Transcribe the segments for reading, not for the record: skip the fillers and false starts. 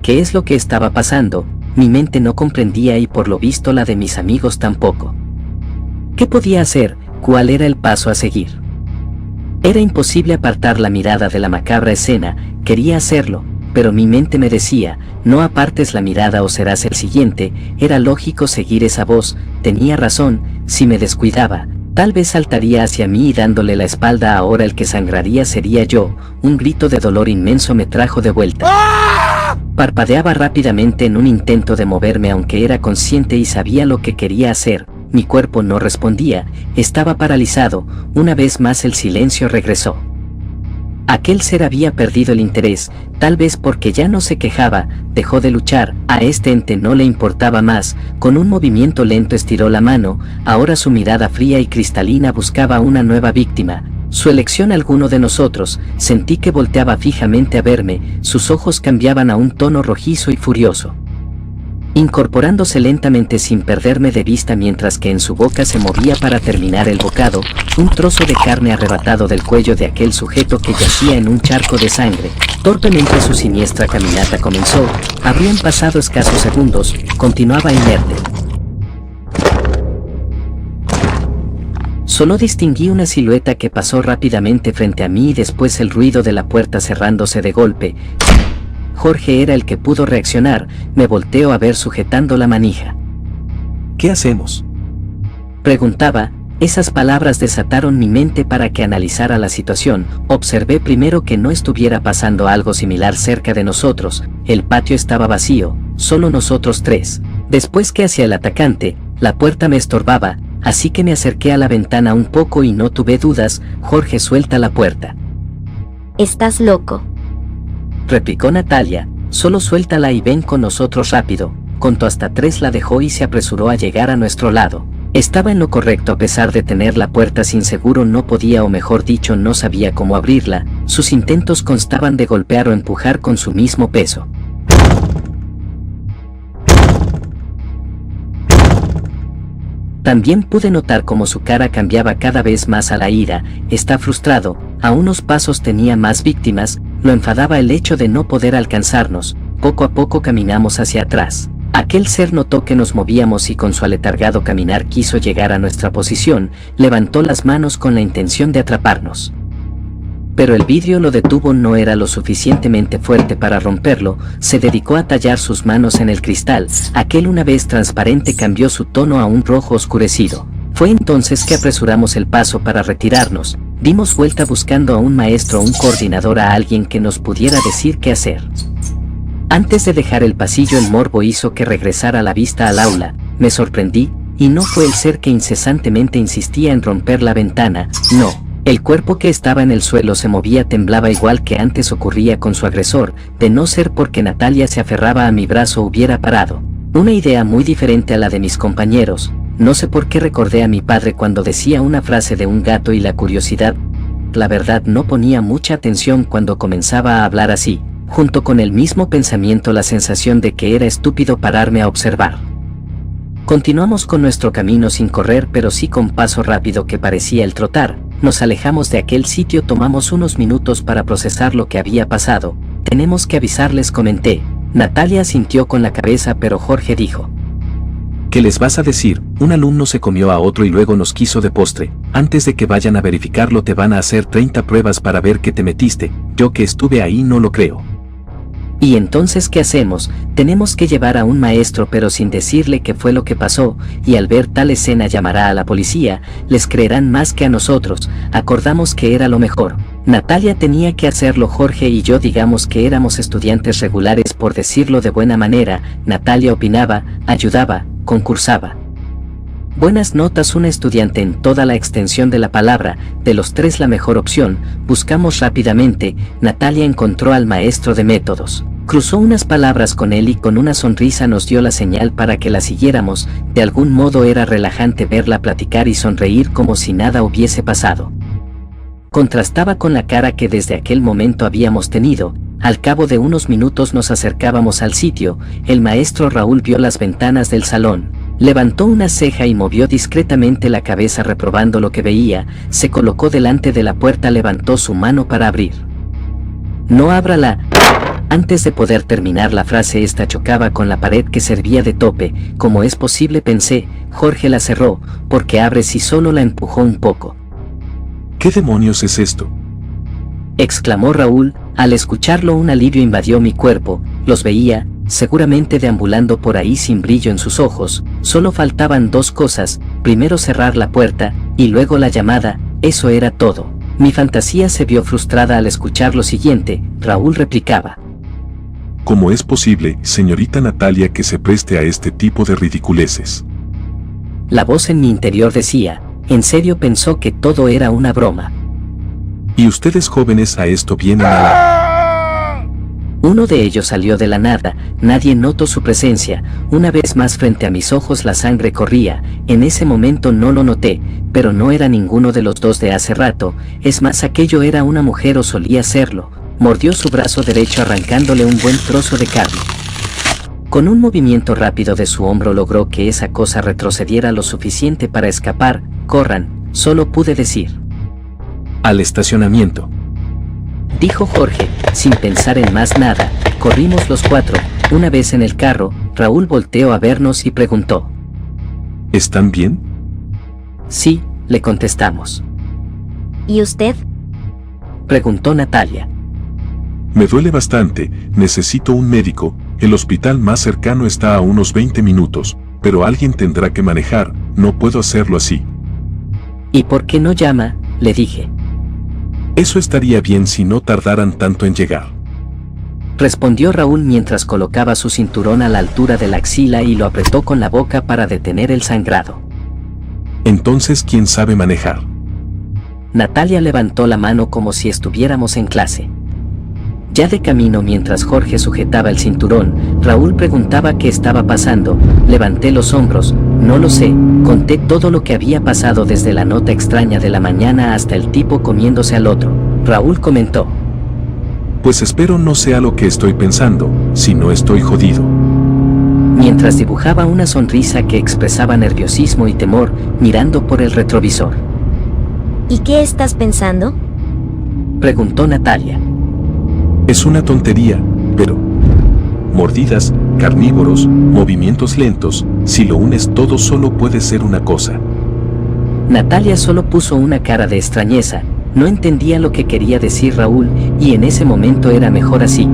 ¿Qué es lo que estaba pasando? Mi mente no comprendía y por lo visto la de mis amigos tampoco. ¿Qué podía hacer? ¿Cuál era el paso a seguir? Era imposible apartar la mirada de la macabra escena. Quería hacerlo, pero mi mente me decía, no apartes la mirada o serás el siguiente. Era lógico seguir esa voz. Tenía razón, si me descuidaba, tal vez saltaría hacia mí y dándole la espalda ahora el que sangraría sería yo. Un grito de dolor inmenso me trajo de vuelta. Parpadeaba rápidamente en un intento de moverme aunque era consciente y sabía lo que quería hacer. Mi cuerpo no respondía, estaba paralizado. Una vez más el silencio regresó. Aquel ser había perdido el interés, tal vez porque ya no se quejaba, dejó de luchar, a este ente no le importaba más. Con un movimiento lento estiró la mano, ahora su mirada fría y cristalina buscaba una nueva víctima. Su elección alguno de nosotros. Sentí que volteaba fijamente a verme, sus ojos cambiaban a un tono rojizo y furioso, incorporándose lentamente sin perderme de vista mientras que en su boca se movía para terminar el bocado, un trozo de carne arrebatado del cuello de aquel sujeto que yacía en un charco de sangre. Torpemente su siniestra caminata comenzó. Habrían pasado escasos segundos, continuaba inerte. Solo distinguí una silueta que pasó rápidamente frente a mí y después el ruido de la puerta cerrándose de golpe. Jorge era el que pudo reaccionar. Me volteo a ver sujetando la manija. ¿Qué hacemos?, preguntaba. Esas palabras desataron mi mente para que analizara la situación. Observé primero que no estuviera pasando algo similar cerca de nosotros. El patio estaba vacío, solo nosotros tres. Después que hacia el atacante, la puerta me estorbaba, así que me acerqué a la ventana un poco y no tuve dudas. Jorge, suelta la puerta. Estás loco, replicó Natalia. Solo suéltala y ven con nosotros rápido. Contó hasta 3, la dejó y se apresuró a llegar a nuestro lado. Estaba en lo correcto a pesar de tener la puerta sin seguro. No podía, o mejor dicho, no sabía cómo abrirla. Sus intentos constaban de golpear o empujar con su mismo peso. También pude notar cómo su cara cambiaba cada vez más a la ira. Está frustrado. A unos pasos tenía más víctimas. Lo enfadaba el hecho de no poder alcanzarnos. Poco a poco caminamos hacia atrás. Aquel ser notó que nos movíamos y con su aletargado caminar quiso llegar a nuestra posición. Levantó las manos con la intención de atraparnos. Pero el vidrio lo detuvo, no era lo suficientemente fuerte para romperlo. Se dedicó a tallar sus manos en el cristal. Aquel, una vez transparente, cambió su tono a un rojo oscurecido. Fue entonces que apresuramos el paso para retirarnos. Dimos vuelta buscando a un maestro, a un coordinador, a alguien que nos pudiera decir qué hacer. Antes de dejar el pasillo, el morbo hizo que regresara la vista al aula. Me sorprendí, y no fue el ser que incesantemente insistía en romper la ventana, no. El cuerpo que estaba en el suelo se movía, temblaba igual que antes ocurría con su agresor. De no ser porque Natalia se aferraba a mi brazo, hubiera parado. Una idea muy diferente a la de mis compañeros. No sé por qué recordé a mi padre cuando decía una frase de un gato y la curiosidad. La verdad, no ponía mucha atención cuando comenzaba a hablar así. Junto con el mismo pensamiento, la sensación de que era estúpido pararme a observar. Continuamos con nuestro camino sin correr, pero sí con paso rápido que parecía el trotar. Nos alejamos de aquel sitio. Tomamos unos minutos para procesar lo que había pasado. Tenemos que avisarles, comenté. Natalia asintió con la cabeza, pero Jorge dijo: ¿qué les vas a decir? Un alumno se comió a otro y luego nos quiso de postre. Antes de que vayan a verificarlo te van a hacer 30 pruebas para ver que te metiste. Yo que estuve ahí no lo creo. ¿Y entonces qué hacemos? Tenemos que llevar a un maestro, pero sin decirle qué fue lo que pasó, y al ver tal escena llamará a la policía. Les creerán más que a nosotros. Acordamos que era lo mejor. Natalia tenía que hacerlo. Jorge y yo, digamos que éramos estudiantes regulares, por decirlo de buena manera. Natalia opinaba, ayudaba, concursaba. Buenas notas, una estudiante en toda la extensión de la palabra. De los tres, la mejor opción. Buscamos rápidamente. Natalia encontró al maestro de métodos. Cruzó unas palabras con él y con una sonrisa nos dio la señal para que la siguiéramos. De algún modo era relajante verla platicar y sonreír como si nada hubiese pasado. Contrastaba con la cara que desde aquel momento habíamos tenido. Al cabo de unos minutos nos acercábamos al sitio. El maestro Raúl vio las ventanas del salón. Levantó una ceja y movió discretamente la cabeza reprobando lo que veía. Se colocó delante de la puerta, levantó su mano para abrir. «No ábrala», Antes de poder terminar la frase, esta chocaba con la pared que servía de tope. ¿Cómo es posible?, pensé. Jorge la cerró, porque abre si solo la empujó un poco. ¿Qué demonios es esto?, exclamó Raúl. Al escucharlo un alivio invadió mi cuerpo. Los veía, seguramente deambulando por ahí sin brillo en sus ojos. Solo faltaban dos cosas: primero cerrar la puerta, y luego la llamada. Eso era todo. Mi fantasía se vio frustrada al escuchar lo siguiente. Raúl replicaba: ¿Cómo es posible, señorita Natalia, que se preste a este tipo de ridiculeces? La voz en mi interior decía: ¿en serio pensó que todo era una broma? Y ustedes jóvenes a esto vienen a la... Uno de ellos salió de la nada. Nadie notó su presencia. Una vez más frente a mis ojos la sangre corría. En ese momento no lo noté, pero no era ninguno de los dos de hace rato. Es más, aquello era una mujer, o solía serlo. Mordió su brazo derecho arrancándole un buen trozo de carne. Con un movimiento rápido de su hombro logró que esa cosa retrocediera lo suficiente para escapar. «Corran», solo pude decir. Al estacionamiento, dijo Jorge, sin pensar en más nada. Corrimos los cuatro. Una vez en el carro, Raúl volteó a vernos y preguntó: ¿Están bien? Sí, le contestamos. ¿Y usted? Preguntó Natalia. Me duele bastante, necesito un médico. El hospital más cercano está a unos 20 minutos, pero alguien tendrá que manejar, no puedo hacerlo así. ¿Y por qué no llama?, le dije. Eso estaría bien si no tardaran tanto en llegar, respondió Raúl mientras colocaba su cinturón a la altura de la axila y lo apretó con la boca para detener el sangrado. Entonces, ¿quién sabe manejar? Natalia levantó la mano como si estuviéramos en clase. Ya de camino, mientras Jorge sujetaba el cinturón, Raúl preguntaba qué estaba pasando. Levanté los hombros. No lo sé. Conté todo lo que había pasado, desde la nota extraña de la mañana hasta el tipo comiéndose al otro. Raúl comentó: Pues espero no sea lo que estoy pensando, si no estoy jodido. Mientras dibujaba una sonrisa que expresaba nerviosismo y temor, mirando por el retrovisor. ¿Y qué estás pensando?, preguntó Natalia. Es una tontería, pero... mordidas, carnívoros, movimientos lentos, si lo unes todo solo puede ser una cosa. Natalia solo puso una cara de extrañeza. No entendía lo que quería decir Raúl, y en ese momento era mejor así.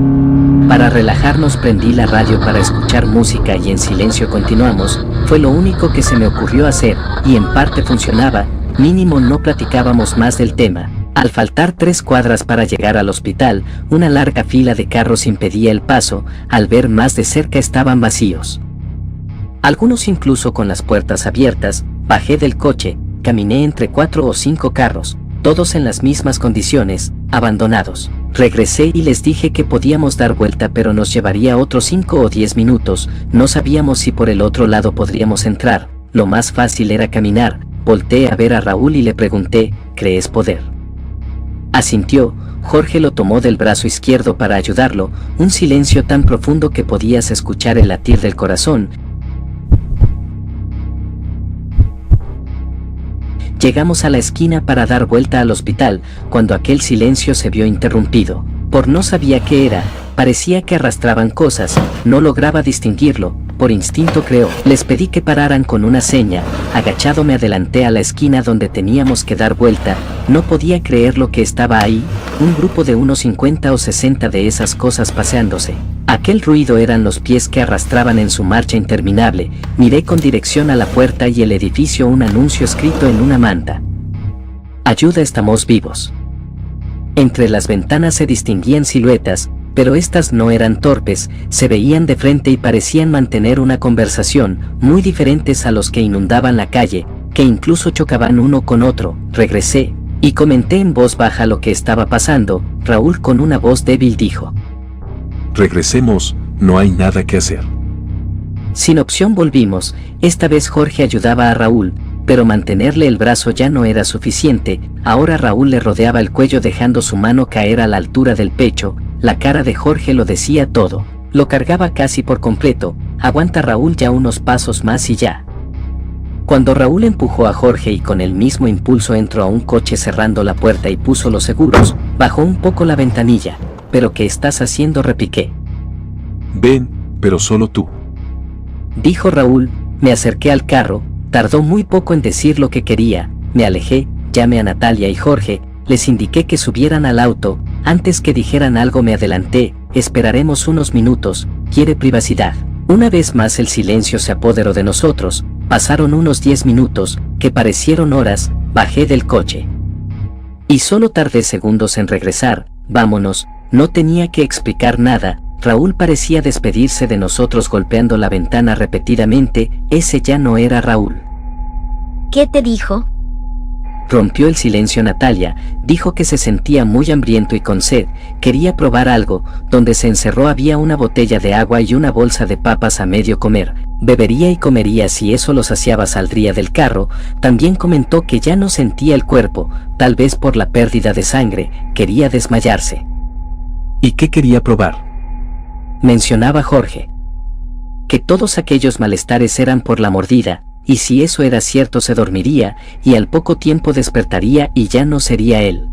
Para relajarnos prendí la radio para escuchar música y en silencio continuamos. Fue lo único que se me ocurrió hacer, y en parte funcionaba. Mínimo no platicábamos más del tema. Al faltar 3 cuadras para llegar al hospital, una larga fila de carros impedía el paso. Al ver más de cerca, estaban vacíos, algunos incluso con las puertas abiertas. Bajé del coche, caminé entre 4 o 5 carros, todos en las mismas condiciones, abandonados. Regresé y les dije que podíamos dar vuelta, pero nos llevaría otros 5 o 10 minutos. No sabíamos si por el otro lado podríamos entrar. Lo más fácil era caminar. Volteé a ver a Raúl y le pregunté: ¿crees poder? Asintió. Jorge lo tomó del brazo izquierdo para ayudarlo. Un silencio tan profundo que podías escuchar el latir del corazón. Llegamos a la esquina para dar vuelta al hospital, cuando aquel silencio se vio interrumpido. No sabía qué era. Parecía que arrastraban cosas. No lograba distinguirlo. Por instinto creo. Les pedí que pararan con una seña. Agachado me adelanté a la esquina donde teníamos que dar vuelta. No podía creer lo que estaba ahí. Un grupo de unos 50 o 60 de esas cosas paseándose. Aquel ruido eran los pies que arrastraban en su marcha interminable. Miré con dirección a la puerta y el edificio, un anuncio escrito en una manta: Ayuda, estamos vivos. Entre las ventanas se distinguían siluetas, pero estas no eran torpes, se veían de frente y parecían mantener una conversación, muy diferentes a los que inundaban la calle, que incluso chocaban uno con otro. Regresé, y comenté en voz baja lo que estaba pasando. Raúl, con una voz débil, dijo: Regresemos, no hay nada que hacer. Sin opción volvimos. Esta vez Jorge ayudaba a Raúl, pero mantenerle el brazo ya no era suficiente. Ahora Raúl le rodeaba el cuello, dejando su mano caer a la altura del pecho. La cara de Jorge lo decía todo. Lo cargaba casi por completo. Aguanta, Raúl, ya unos pasos más y ya. Cuando Raúl empujó a Jorge y con el mismo impulso entró a un coche, cerrando la puerta y puso los seguros, bajó un poco la ventanilla. ¿pero qué estás haciendo?, repliqué. Ven, pero solo tú. Dijo Raúl. Me acerqué al carro, tardó muy poco en decir lo que quería, me alejé, llamé a Natalia y Jorge, les indiqué que subieran al auto, antes que dijeran algo me adelanté, esperaremos unos minutos, quiere privacidad. Una vez más el silencio se apoderó de nosotros, pasaron unos 10 minutos, que parecieron horas, bajé del coche. Y solo tardé segundos en regresar, vámonos, no tenía que explicar nada. Raúl parecía despedirse de nosotros golpeando la ventana repetidamente, ese ya no era Raúl. ¿Qué te dijo? Rompió el silencio Natalia, dijo que se sentía muy hambriento y con sed, quería probar algo, donde se encerró había una botella de agua y una bolsa de papas a medio comer, bebería y comería si eso lo saciaba saldría del carro, también comentó que ya no sentía el cuerpo, tal vez por la pérdida de sangre, quería desmayarse. ¿Y qué quería probar? Mencionaba Jorge. Que todos aquellos malestares eran por la mordida, y si eso era cierto se dormiría, y al poco tiempo despertaría y ya no sería él.